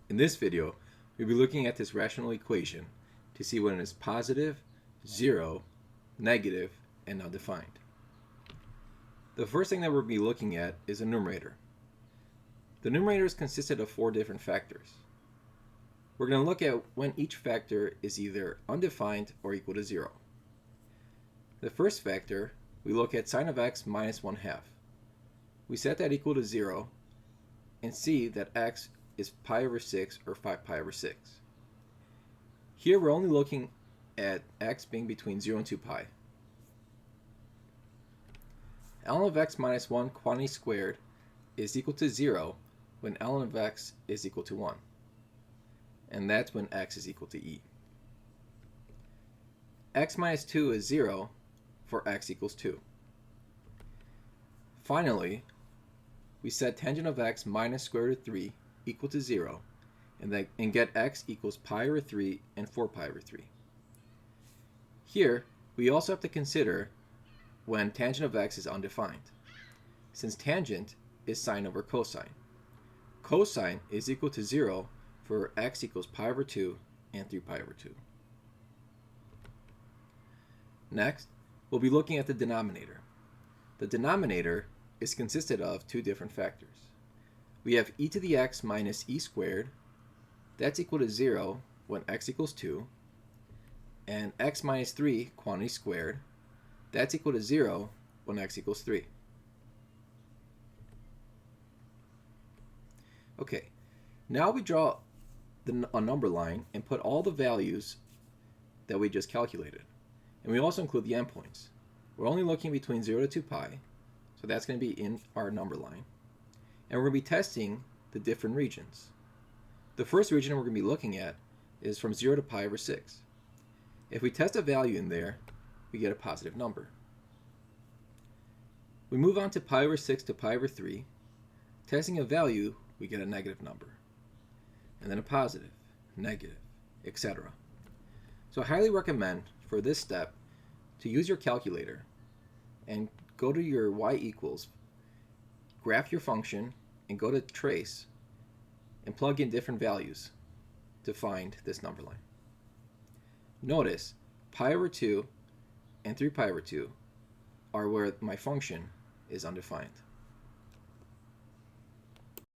In this video, we'll be looking at this rational equation to see when it is positive, 0, negative, and undefined. The first thing that we'll be looking at is a numerator. The numerator is consisted of 4 different factors. We're going to look at when each factor is either undefined or equal to 0. The first factor, we look at sine of x minus 1/2. We set that equal to 0 and see that x is pi over 6 or 5 pi over 6. Here we're only looking at x being between 0 and 2 pi. ln of x minus 1 quantity squared is equal to 0 when ln of x is equal to 1. And that's when x is equal to e. X minus 2 is 0 for x equals 2. Finally, we set tangent of x minus square root of 3 equal to 0 and get x equals pi over 3 and 4 pi over 3. Here, we also have to consider when tangent of x is undefined, since tangent is sine over cosine. Cosine is equal to 0 for x equals pi over 2 and 3 pi over 2. Next, we'll be looking at the denominator. The denominator is consisted of 2 different factors. We have e to the x minus e squared, that's equal to 0 when x equals 2, and x minus 3 quantity squared, that's equal to 0 when x equals 3. Okay, now we draw a number line and put all the values that we just calculated. And we also include the endpoints. We're only looking between 0 to 2 pi, so that's going to be in our number line. And we're going to be testing the different regions. The first region we're going to be looking at is from 0 to pi over 6. If we test a value in there, we get a positive number. We move on to pi over 6 to pi over 3. Testing a value, we get a negative number. And then a positive, negative, etc. So I highly recommend for this step to use your calculator and go to your y equals, graph your function, and go to trace and plug in different values to find this number line. Notice pi over 2 and 3 pi over 2 are where my function is undefined.